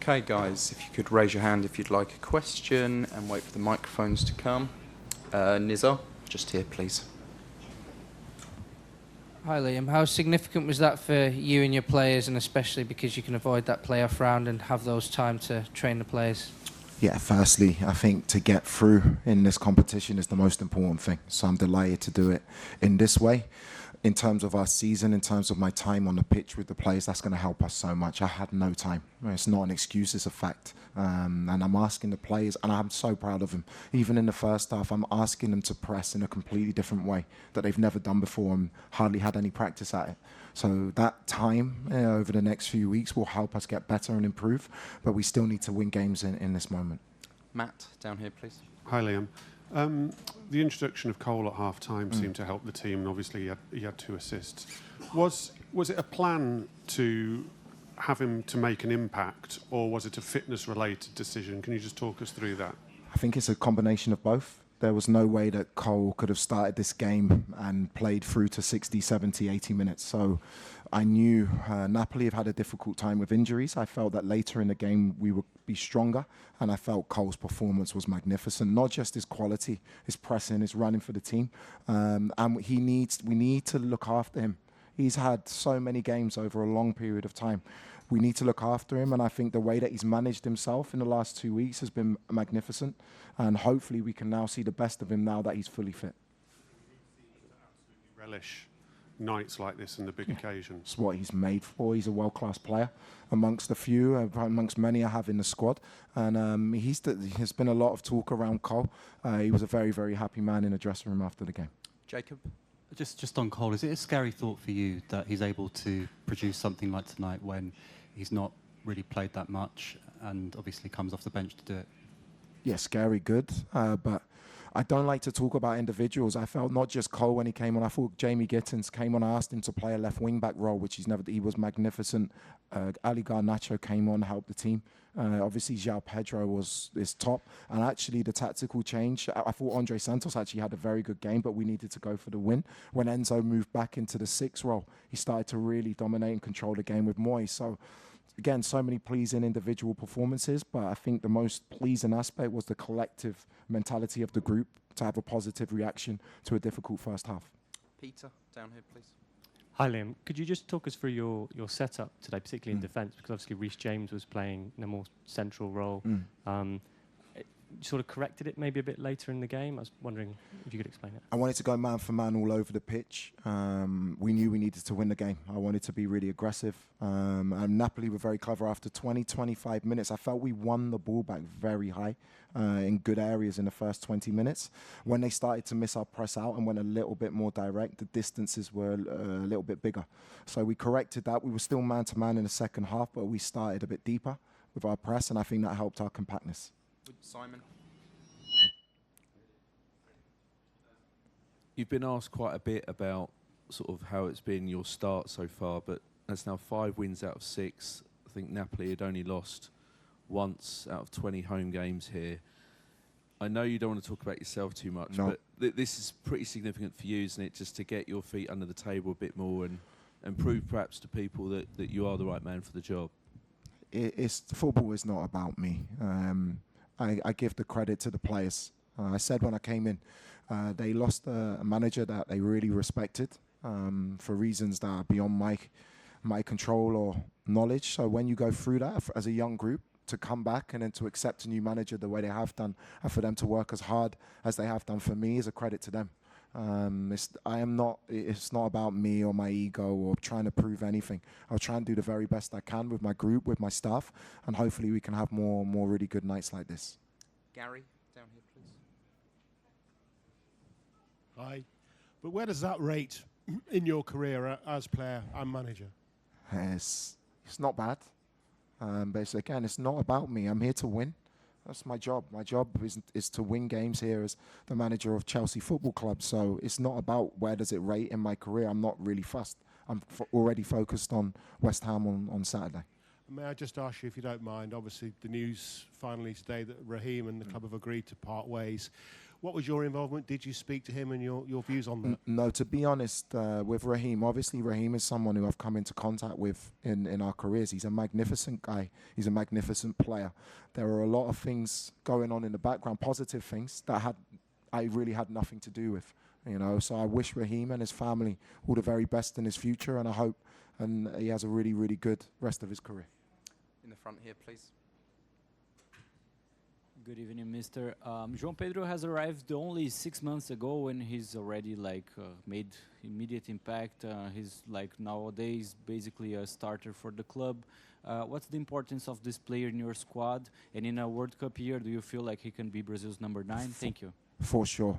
Okay, guys, if you could raise your hand if you'd like a question and wait for the microphones to come. Nizar, just here, please. Hi Liam, how significant was that for you and your players, and especially because you can avoid that playoff round and have those time to train the players? Yeah, firstly, I think to get through in this competition is the most important thing. So I'm delighted to do it in this way. In terms of our season, in terms of my time on the pitch with the players, that's going to help us so much. I had no time. It's not an excuse, it's a fact. And I'm asking the players, and I'm so proud of them. Even in the first half, I'm asking them to press in a completely different way that they've never done before and hardly had any practice at it. So that time over the next few weeks will help us get better and improve, but we still need to win games in this moment. Matt, down here, please. Hi, Liam. The introduction of Cole at half-time seemed to help the team, and obviously he had 2 assists. Was it a plan to have him to make an impact, or was it a fitness-related decision? Can you just talk us through that? I think it's a combination of both. There was no way that Cole could have started this game and played through to 60, 70, 80 minutes. So I knew Napoli have had a difficult time with injuries. I felt that later in the game we would be stronger, and I felt Cole's performance was magnificent. Not just his quality, his pressing, his running for the team. And we need to look after him. He's had so many games over a long period of time. We need to look after him, and I think the way that he's managed himself in the last 2 weeks has been magnificent, and hopefully we can now see the best of him now that he's fully fit. Relish nights like this and the big occasions. It's what he's made for. He's a world-class player amongst a few, amongst many I have in the squad, and there's been a lot of talk around Cole. He was a very, very happy man in the dressing room after the game. Jacob? Just on Cole, is it a scary thought for you that he's able to produce something like tonight when he's not really played that much and obviously comes off the bench to do it? Yeah, scary good, but I don't like to talk about individuals. I felt not just Cole when he came on. I thought Jamie Gittins came on. I asked him to play a left wing back role, which he was magnificent. Ali Garnacho came on, helped the team. Obviously, João Pedro is top. And actually, the tactical change, I thought Andre Santos actually had a very good game, but we needed to go for the win. When Enzo moved back into the 6 role, he started to really dominate and control the game with Moyes. So, again, so many pleasing individual performances, but I think the most pleasing aspect was the collective mentality of the group to have a positive reaction to a difficult first half. Peter, down here, please. Hi Liam, could you just talk us through your setup today, particularly in defence, because obviously Reece James was playing in a more central role. You sort of corrected it maybe a bit later in the game. I was wondering if you could explain it. I wanted to go man for man all over the pitch. We knew we needed to win the game. I wanted to be really aggressive. And Napoli were very clever. After 20, 25 minutes, I felt we won the ball back very high in good areas in the first 20 minutes. When they started to miss our press out and went a little bit more direct, the distances were a little bit bigger. So we corrected that. We were still man to man in the second half, but we started a bit deeper with our press, and I think that helped our compactness. Simon? You've been asked quite a bit about sort of how it's been your start so far, but that's now 5 wins out of 6. I think Napoli had only lost once out of 20 home games here. I know you don't want to talk about yourself too much, but this is pretty significant for you, isn't it? Just to get your feet under the table a bit more and prove perhaps to people that you are the right man for the job. Football is not about me. I give the credit to the players. I said when I came in, they lost a manager that they really respected for reasons that are beyond my control or knowledge. So when you go through that as a young group, to come back and then to accept a new manager the way they have done, and for them to work as hard as they have done for me is a credit to them. It's not about me or my ego or trying to prove anything. I'll try and do the very best I can with my group, with my staff, and hopefully we can have more really good nights like this. Gary, down here, please. Hi. But where does that rate in your career as player and manager? It's not bad. But again, it's not about me. I'm here to win. That's my job. My job is to win games here as the manager of Chelsea Football Club. So it's not about where does it rate in my career. I'm not really fussed. I'm already focused on West Ham on Saturday. May I just ask you, if you don't mind, obviously the news finally today that Raheem and the club have agreed to part ways. What was your involvement? Did you speak to him and your views on that? No, to be honest, with Raheem, obviously Raheem is someone who I've come into contact with in our careers. He's a magnificent guy. He's a magnificent player. There are a lot of things going on in the background, positive things that I really had nothing to do with. You know, so I wish Raheem and his family all the very best in his future, and I hope and he has a really, really good rest of his career. In the front here, please. Good evening, Mister. João Pedro has arrived only 6 months ago, and he's already made immediate impact. He's nowadays basically a starter for the club. What's the importance of this player in your squad? And in a World Cup year, do you feel like he can be Brazil's number 9? Thank you. For sure.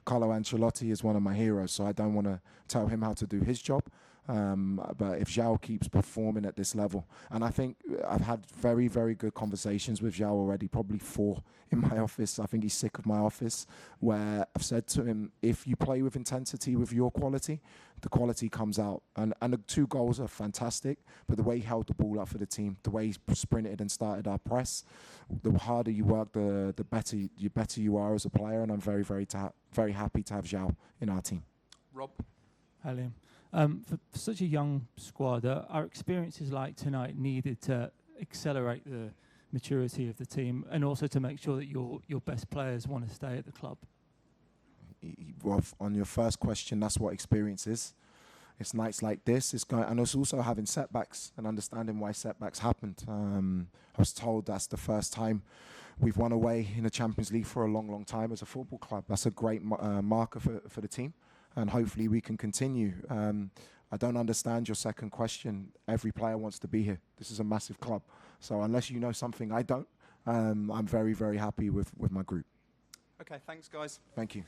Carlo Ancelotti is one of my heroes, so I don't want to tell him how to do his job. But if João keeps performing at this level, and I think I've had very, very good conversations with João already, probably 4 in my office. I think he's sick of my office, where I've said to him, if you play with intensity with your quality, the quality comes out. And the 2 goals are fantastic, but the way he held the ball up for the team, the way he sprinted and started our press, the harder you work, the better you are as a player. And I'm very, very happy to have João in our team. Rob? Hi, Liam. For such a young squad, are experiences like tonight needed to accelerate the maturity of the team, and also to make sure that your best players want to stay at the club? Well, on your first question, that's what experience is. It's nights like this. And it's also having setbacks and understanding why setbacks happened. I was told that's the first time we've won away in the Champions League for a long, long time as a football club. That's a great marker for the team. And hopefully we can continue. I don't understand your second question. Every player wants to be here. This is a massive club. So unless you know something I don't, I'm very, very happy with my group. Okay, thanks, guys. Thank you.